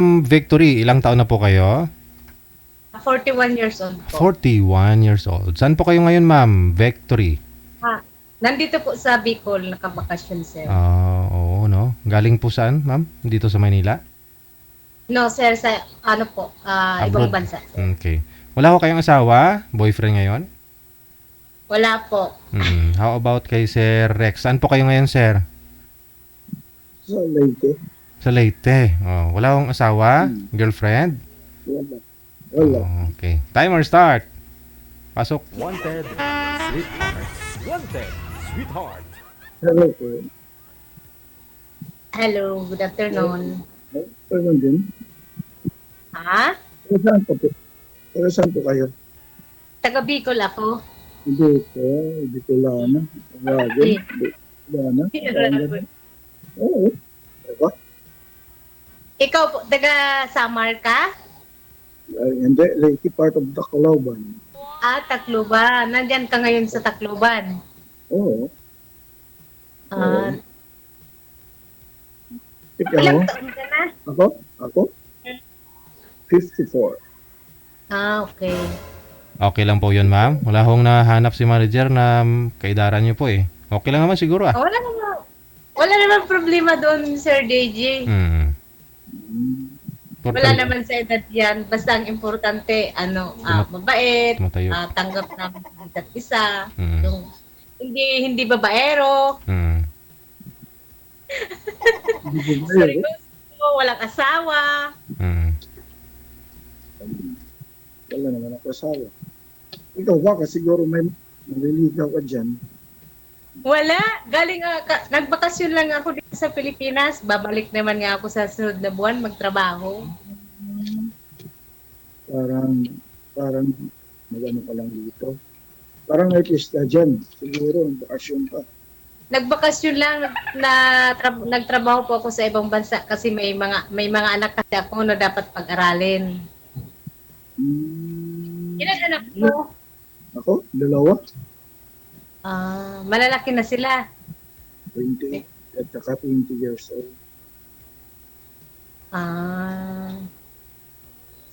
Victory, ilang taon na po kayo? 41 years old po. 41 years old. Saan po kayo ngayon, ma'am? Victory. Nandito po sa Bicol, nakabakasyon, sir. Oo, no? Galing po saan, ma'am? Dito sa Manila? No, sir, sa ano po, ibang Abroad? bansa, sir. Okay. Wala ko kayong asawa? Boyfriend ngayon? Wala po. How about kay Sir Rex? Saan po kayo ngayon, sir? Sa Leyte. Sa Leyte. Oh, wala akong asawa? Girlfriend? Wala. Wala. Okay. Timer start. Pasok. Wanted, sweetheart. Wanted, sweetheart. Hello po. Hello, good afternoon. Pwede din. Ha? Pero saan po po? Pero saan po kayo? Taga Bicol ako. Hindi po. Hindi ko lana. Wagon. Lana. Oo. Diba? Ikaw po, taga Samar ka? Hindi. Leyte part of the Calauban. Tacloban. Nandyan ka ngayon sa Tacloban. Oo. Ah, Ikaw? ilang taon ka na? Ako? 54. Okay. Okay lang po yun, ma'am. Wala akong nahanap si manager na kaidaran niyo po eh. Okay lang naman siguro ah. Wala naman problema doon, Sir DJ. Hmm. Wala naman sa edad yan. Basta ang importante, mabait, Tumatayo. tanggap namin ang isa't isa. Hmm. Yung, hindi babaero. Hmm. Seryoso, walang asawa. Hmm. Wala naman ako asawa. Ikaw ba? Kasi siguro may maliligaw ka dyan. Wala. Galing, nagbakasyon lang ako dito sa Pilipinas. Babalik naman nga ako sa sunod na buwan magtrabaho. Parang magano ka lang dito. Parang may pista dyan. Siguro, bakasyon ka. Nagbakasyon lang, nagtrabaho po ako sa ibang bansa kasi may mga anak kasi ako na dapat pag-aralin. Ilan anak mo? Ako? Dalawa? Malalaki na sila. 20 at saka 20 years old.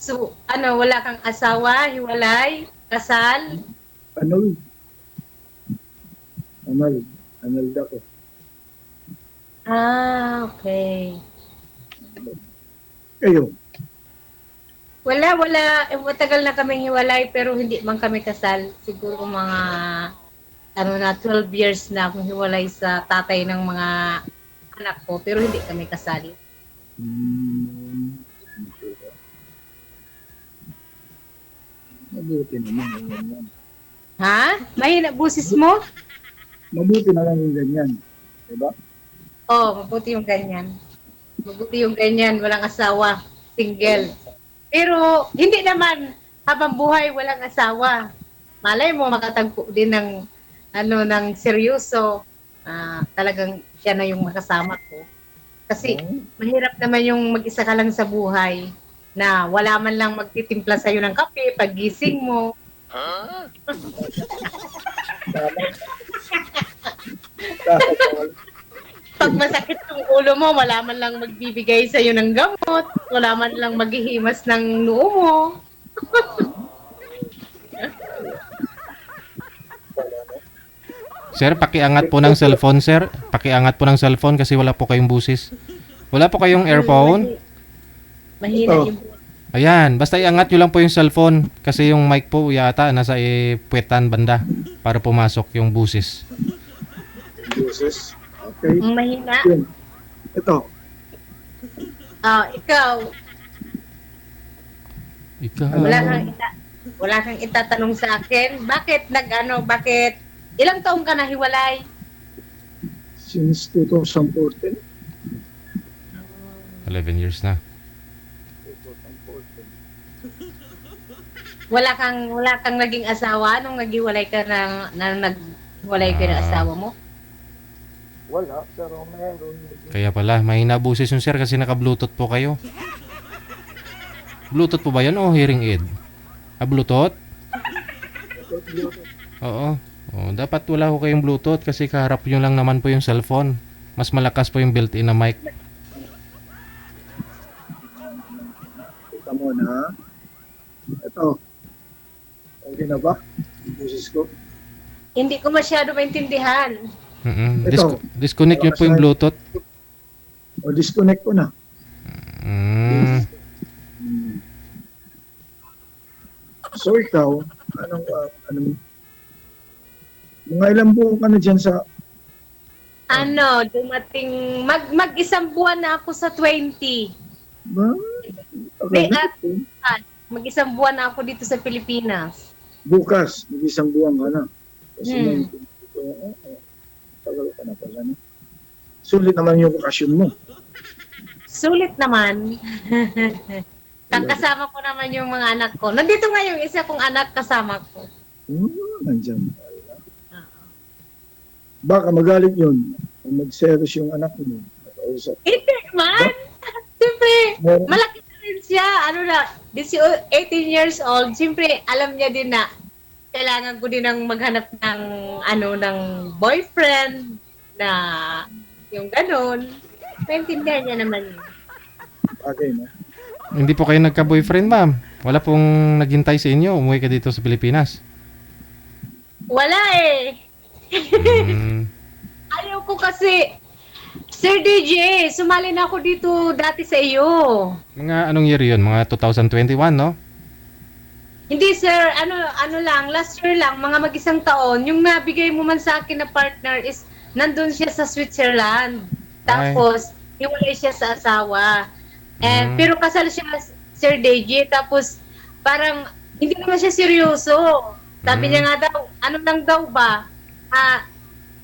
So, wala kang asawa, hiwalay, kasal? Anal ako. Okay. Kayo? Wala. Matagal na kaming hiwalay pero hindi man kami kasal. Siguro mga 12 years na akong hiwalay sa tatay ng mga anak ko pero hindi kami kasal. Mabuti naman yung ganyan. Ha? Mahina busis mo? Mabuti na lang yung ganyan. Diba? Mabuti yung ganyan. Mabuti yung ganyan, walang asawa, single. Pero hindi naman habang buhay walang asawa. Malay mo makatagpo din ng seryoso. Talagang siya na yung makasama ko. Kasi mahirap naman yung mag-isa ka lang sa buhay na wala man lang magtitimpla sa'yo ng kape paggising mo. Pag masakit yung ulo mo, wala man lang magbibigay sa'yo ng gamot, wala man lang maghihimas ng noo mo. Sir, pakiangat po ng cellphone, sir. Pakiangat po ng cellphone kasi wala po kayong busis. Wala po kayong earphone? Mahina yung Ayan, basta iangat nyo lang po yung cellphone kasi yung mic po yata nasa puwetan banda para pumasok yung busis. Jesus. Okay. mahina. Yun. Ito. Ikaw, Ikaw. wala kang itatanong sa akin. Bakit ilang taong ka na hiwalay? Since 2014. 11 years na. Wala kang naging asawa nung naghiwalay ka naghiwalay ka ng asawa mo? Wala, pero meron. Kaya pala, mahina boses yung sir kasi naka-bluetooth po kayo. Bluetooth po ba yan o hearing aid? Bluetooth? Oo. Dapat wala ko kayong bluetooth kasi kaharap nyo lang naman po yung cellphone. Mas malakas po yung built-in na mic. Kita mo na. Ito. Okay na ba? Yung boses ko. Hindi ko masyado maintindihan. Ito. Disconnect nyo po yung Bluetooth. O, disconnect ko na. Mm. So, ikaw, mga ilang buwan ka na dyan sa, Ano, dumating, mag-isang buwan na ako sa 20. ba? May Okay. Mag-isang buwan na ako dito sa Pilipinas. Bukas, mag-isang buwan ka na. Kasi Hmm. tagal ka na pala, no? Sulit naman yung bakasyon mo. Sulit naman. Kakasama ko naman yung mga anak ko. Nandito nga yung isa kong anak kasama ko. Nandyan pala. Baka magalit yun. Kung mag-serious yung anak mo. Nakausap. Hindi man. Siyempre, Meron- malaki na rin siya. Ano na, 18 years old. Siyempre, alam niya din na kailangan ko din ng maghanap ng ng boyfriend na yung ganun. Naintindihan niya naman yun. Okay na. Hindi po kayo nagka-boyfriend, ma'am. Wala pong naghintay sa inyo. Umuwi ka dito sa Pilipinas. Wala eh. Mm. Ayaw ko kasi, Sir DJ, sumali na ako dito dati sa iyo. Mga anong year yun? Mga 2021, no? Hindi sir, ano lang, last year lang, mga mag-isang taon, yung nabigay mo man sa akin na partner is nandun siya sa Switzerland. Tapos, hiwalay siya sa asawa. And, pero kasal siya, Sir DJ, tapos parang hindi naman siya seryoso. Sabi niya nga daw, ano lang daw ba?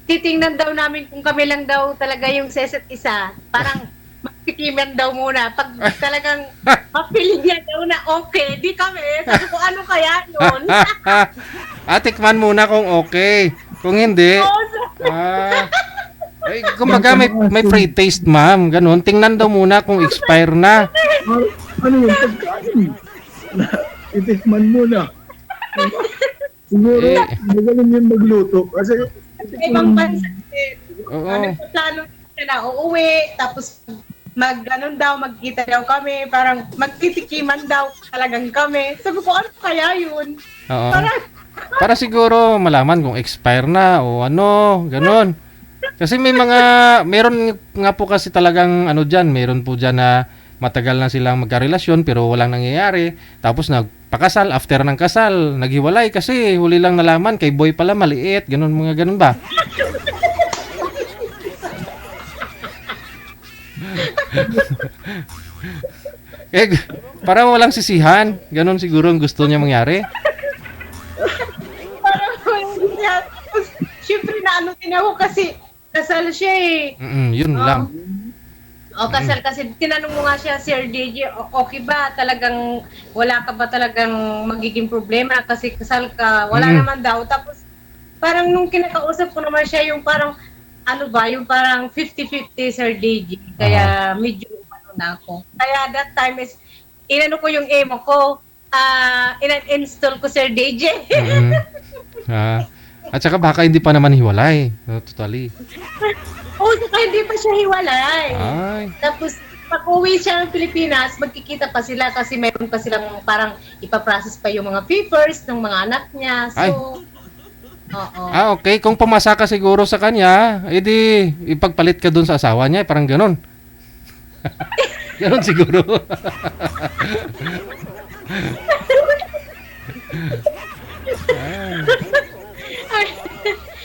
Titingnan daw namin kung kami lang daw talaga yung sa isa't isa. Parang magtikiman daw muna. Pag talagang mapiling niya daw na okay, di kami. Sabi ko, ano kaya yun? Tikman muna kung okay. Kung hindi, kumbaga may free taste, ma'am. Ganun. Tingnan daw muna kung expire na. Ano yung pagkain? Itikman mo na. Siguro, magaling yung magluto. Kasi, Ibang bansa. Oo. Ano sa plano niya na uuwi, tapos magkita daw kami, parang magtitikiman daw talagang kami. Sabi ko, ano kaya yun? Oo. Para siguro malaman kung expire na o ano, ganun. Kasi meron nga po kasi talagang meron po dyan na matagal na silang magkarelasyon pero walang nangyayari. Tapos nagpakasal, after ng kasal, naghiwalay kasi huli lang nalaman kay boy pala maliit, ganun, mga ganun ba? Para walang sisihan, ganun siguro ang gusto niya mangyari. Parang tapos, syempre na din ako kasi kasal siya eh. Yun lang. O kasal kasi tinanong mo nga siya, Sir DJ, okay ba talagang wala ka ba talagang magiging problema kasi kasal ka? Wala naman daw. Tapos parang nung kinakausap ko naman siya yung parang yung parang 50-50 Sir DJ. Kaya medyo na ako. Kaya that time is inano ko yung emo ko. In-install ko Sir DJ. At saka baka hindi pa naman hiwalay. Totally. Saka hindi pa siya hiwalay. Ay. Tapos, pag uwi siya ng Pilipinas, magkikita pa sila kasi mayroon pa silang parang ipaprocess pa yung mga papers ng mga anak niya. So, Ay. oo. Okay. Kung pumasa ka siguro sa kanya, edi ipagpalit ka dun sa asawa niya. Parang ganon. Ganon siguro.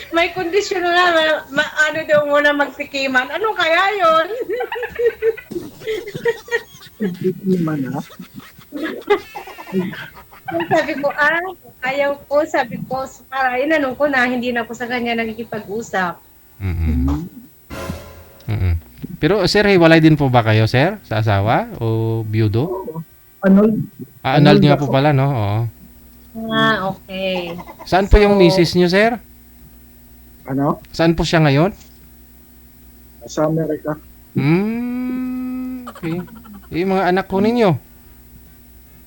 May kondisyon na ano daw muna magtikiman. Ano kaya yon? Itikman na. Sabi ko, ayaw ko. Sabi ko, para inanong ko na, hindi na ako sa kanya nakikipag-usap. Pero sir, hiwalay din po ba kayo, sir? Sa asawa? O biyudo? Anol? Annulled nga po pala, no? Oo. Okay. Saan po yung misis niyo, sir? Ano? Saan po siya ngayon? Sa Amerika. Okay. Yung mga anak ko ninyo?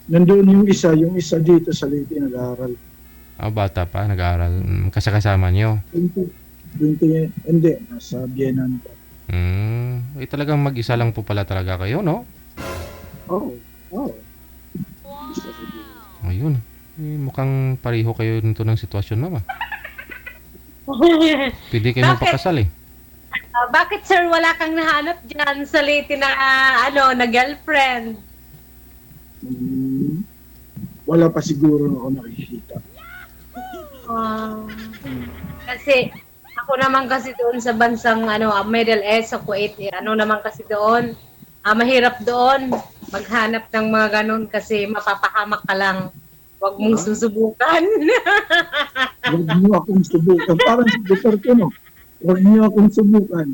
Nandun yung isa dito sa Leyte nag-aaral. Bata pa, nag-aaral. Kasama niyo. 20, hindi, nasa Bienan pa. Talagang mag-isa lang po pala talaga kayo, no? Oo. Oo. Gusto ko din. Ayun. Mukhang pareho kayo nito ng sitwasyon, mama. Pwede kayo Bakit? magpakasal eh. Bakit sir wala kang nahanap dyan sa Leyte na na girlfriend? Hmm, wala pa siguro ako nakikita. Ah, kasi ako naman kasi doon sa bansang Middle East sa Kuwait, naman kasi doon, mahirap doon maghanap ng mga ganun kasi mapapahamak ka lang. Huwag mong susubukan. Huwag niyo akong subukan. Parang si Duterte, no? Huwag niyo akong subukan.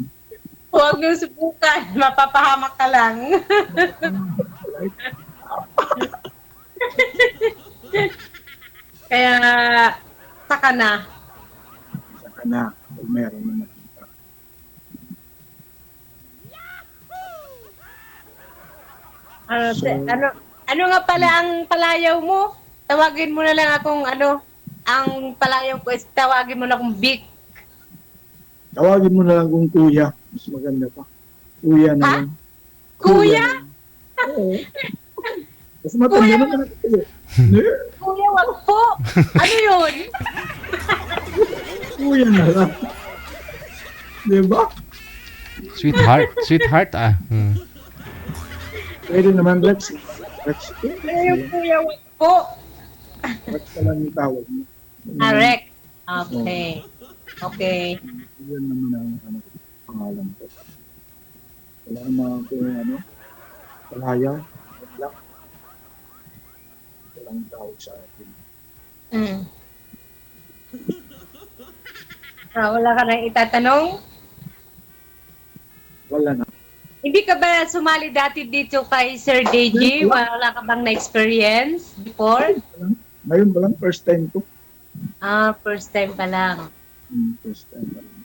Huwag mong subukan, mapapahamak ka lang. Kaya saka na. Saka na, kung meron na nakita. So- Ano nga pala ang palayaw mo? Tawagin mo na lang akong ang palayaw ko is tawagin mo na akong Vic. Tawagin mo na lang kung kuya. Mas maganda pa. Kuya na Ha? lang. Kuya? na lang. Oo. Mas matanda Kuya? naman ako. Kuya, wag po. Ano yun? Kuya na lang. Diba? Sweetheart. Sweetheart ah. Pwede naman, Lex. Lex. Kuya, wag po. Lex ka lang yung tawag mo. Correct. Okay. Okay. Yan naman ang pangalan ko. Wala naman kung palaya. Wala. Walang tawag sa atin. Mm. Wala ka nang itatanong? Wala na. Hindi ka ba sumali dati dito kay Sir DJ? Wala ka bang na-experience before? Ngayon ba lang? First time ko. First time pa lang. First time pa lang.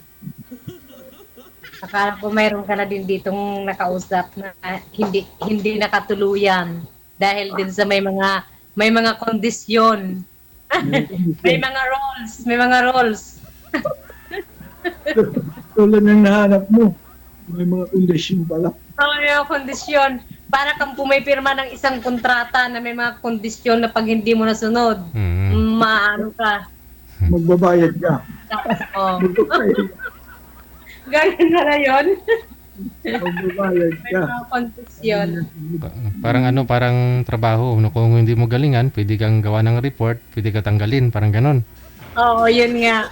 Akala ko mayroon ka na din ditong nakausap na hindi nakatuluyan dahil din sa may mga kondisyon. May mga roles. Tulad ng nahanap mo. May mga kondisyon pala. May mga kondisyon. Para kang pumipirma ng isang kontrata na may mga kondisyon na pag hindi mo nasunod, maano ka. Magbabayad ka. Oh. Magbabayad ka. Ganun na yun. Magbabayad May ka. mga kondisyon. Parang trabaho. No, kung hindi mo galingan, pwede kang gawa ng report, pwede ka tanggalin, parang ganon. Oo, yun nga.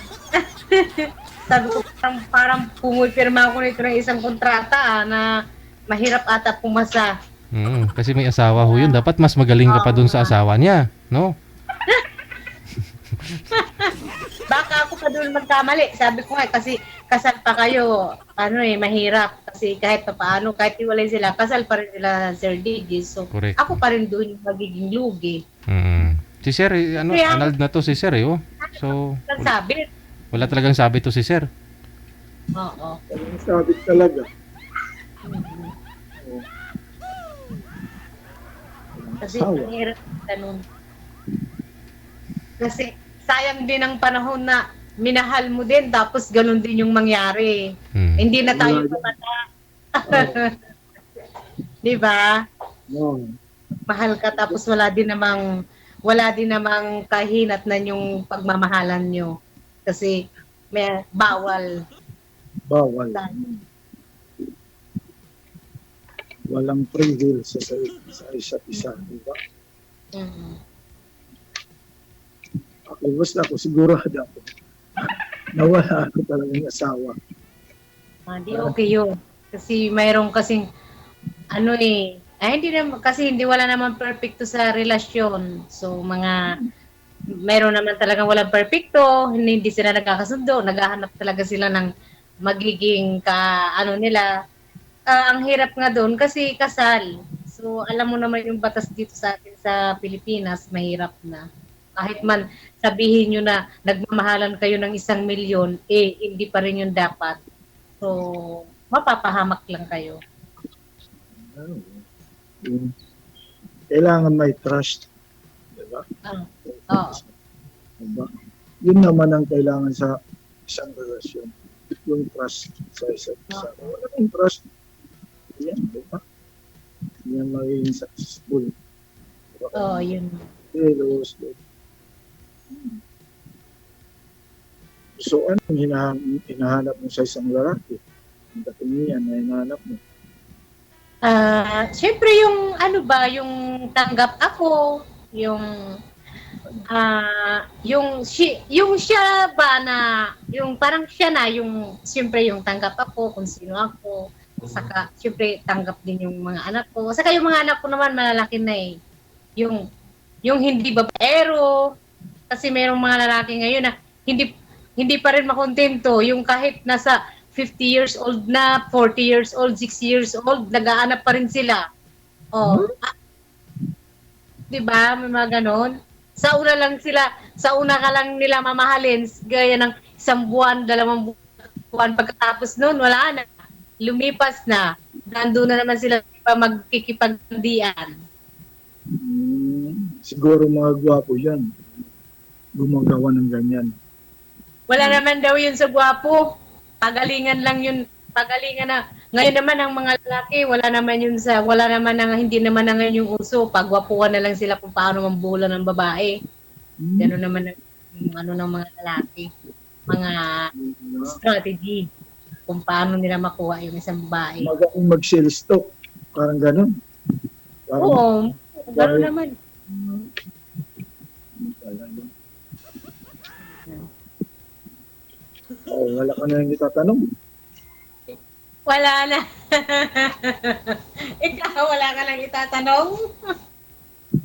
Sabi ko, parang pumipirma ako nito ng isang kontrata na mahirap ata pumasa. Kasi may asawa ho yun. Dapat mas magaling ka pa dun sa asawa niya. No? Baka ako pa doon magkamali. Sabi ko nga, kasi kasal pa kayo, mahirap. Kasi kahit paano, kahit iwalay sila, kasal pa rin sila, Sir Diggy. So, Correct. ako pa rin doon yung magiging lugi. Si Sir, Kaya- annulled na to si Sir oh. So, Sabi. wala talagang sabi to si Sir. Oo. Ang sabit talaga. Kasi Asawa. ang hirap ganun. Kasi sayang din ang panahon na minahal mo din tapos ganun din yung mangyari. Hindi na tayo pumata. Di ba? No. Mahal ka tapos wala din namang kahinatnan yung pagmamahalan nyo. Kasi may bawal. Bawal. Walang free will sa isa't isa. Diba? Mm. Ako, basta ako, sigurado ako. Nawala ako talagang asawa. Di okay yun. Kasi mayroon kasing hindi wala naman perfecto sa relasyon. So mayroon naman talagang walang perfecto, hindi sila nagkakasundo, naghahanap talaga sila ng magiging nila. Ang hirap nga doon kasi kasal. So alam mo naman yung batas dito sa atin sa Pilipinas, mahirap na. Kahit man sabihin nyo na nagmamahalan kayo ng 1,000,000, hindi pa rin yun dapat. So, mapapahamak lang kayo. Kailangan may trust. Diba? Oo. Diba? Yun naman ang kailangan sa isang relasyon. Yung trust sa isa't isa. Wala yung trust. Yan, diba? Yan magiging successful. Oo, yun. Kilos. So, ano hinahanap mo sa isang lalaki? Ang katingian na hinahanap mo. Syempre yung ano ba, yung tanggap ako, yung siya ba na, yung parang siya na, yung syempre yung tanggap ako, kung sino ako, saka syempre tanggap din yung mga anak ko, saka yung mga anak ko naman malalaki na eh, yung hindi babaero, kasi mayroong mga lalaki ngayon na hindi pa rin makontento, yung kahit nasa 50 years old na, 40 years old, 60 years old, nag-aanap pa rin sila. Oh, 'di ba? May mga ganon. Sa una ka lang nila mamahalin, gaya ng isang buwan, 2 buwan, pagkatapos noon, wala na. Lumipas na. Nandun na naman sila pa magkikipagdian. Siguro mga gwapo yan. Gumagawa ng ganyan. Wala naman daw yun sa gwapo. Pagalingan lang yun. Pagalingan na. Ngayon naman ang mga lalaki, wala naman hindi naman na ngayon yung uso. Pagwapuan na lang sila kung paano mambulan ng babae. Gano'n naman yung ano ng mga lalaki. Mga strategy kung paano nila makuha yung isang babae. Magaling mag-sales talk. Parang ganun. Oo, gano'n naman. Wala ka na yung itatanong. Wala na. Ikaw, wala ka lang itatanong?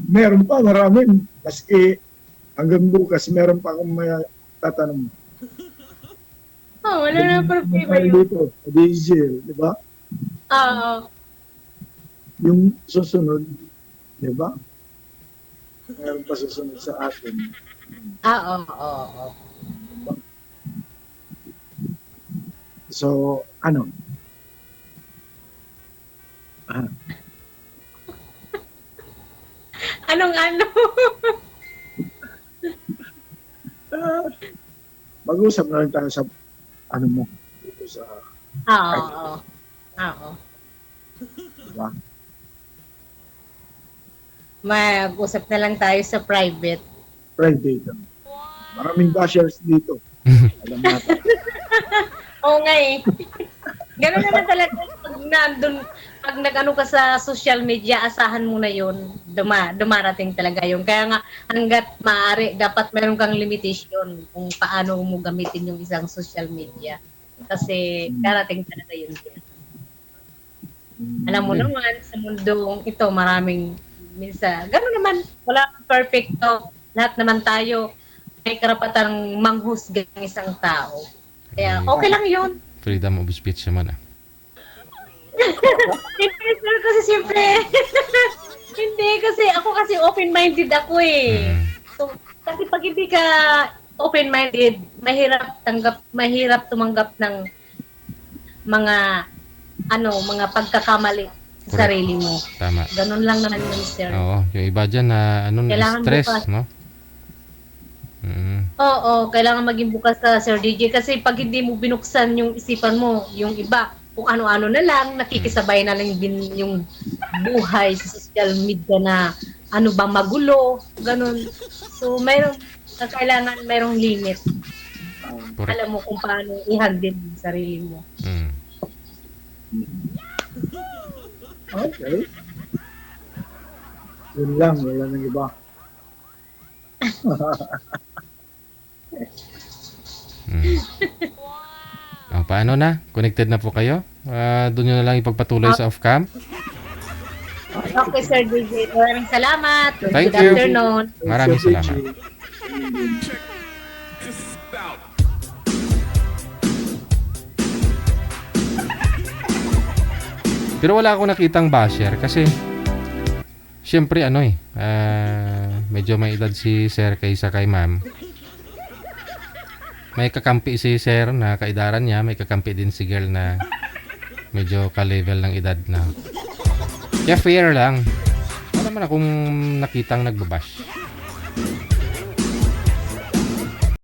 Meron pa, marami. Maski hanggang bukas, meron pa akong may tatanong. Wala na problema Tayo yun. dito, diesel, di ba? Oo. Yung susunod, di ba? Meron pa susunod sa atin. Oo. So, ano? Anong ano? Mag-usap na lang tayo sa ano mo dito sa Oo. diba? Mag-usap na lang tayo sa private. Private. Maraming bashers dito. Alam natin. Oo nga eh. Ganun naman talaga pag nag-ano ka sa social media, asahan mo na yun, dumarating talaga yun. Kaya nga, hanggat maaari, dapat meron kang limitation kung paano mo gamitin yung isang social media. Kasi darating talaga yun. Alam mo naman, sa mundong ito, maraming minsan, gano'n naman, wala kang perfecto. Lahat naman tayo, may karapatang manghusga ng isang tao. Kaya okay lang yun. Freedom of speech naman ah. Hindi, sir, kasi siyempre, hindi, kasi ako kasi open-minded ako eh. So, kasi pag hindi ka open-minded, mahirap tumanggap ng mga pagkakamali sa sarili mo. Tama. Ganun lang naman yun, sir. Oo, yung iba dyan na Kailangan stress, bukas. no? Oo, kailangan maging bukas ka, Sir DJ, kasi pag hindi mo binuksan yung isipan mo, yung iba, kung ano-ano na lang, nakikisabay na lang din yung buhay sa social media na ano ba magulo, ganun. So, kailangan mayroong limit. Correct. Alam mo kung paano i-handle yung sarili mo. Okay. Yun lang, wala nang iba. Paano na? Connected na po kayo? Doon nyo na lang ipagpatuloy sa off-cam. Okay, Sir DJ. Maraming salamat. Thank Good you. afternoon. Maraming salamat. Pero wala akong nakitang basher kasi syempre medyo may edad si sir kaysa kay ma'am. May kakampi si sir na kaidaran niya, may kakampi din si girl na medyo ka-level ng edad na. Kaya fair lang. Wala naman akong nakitang nagbabash.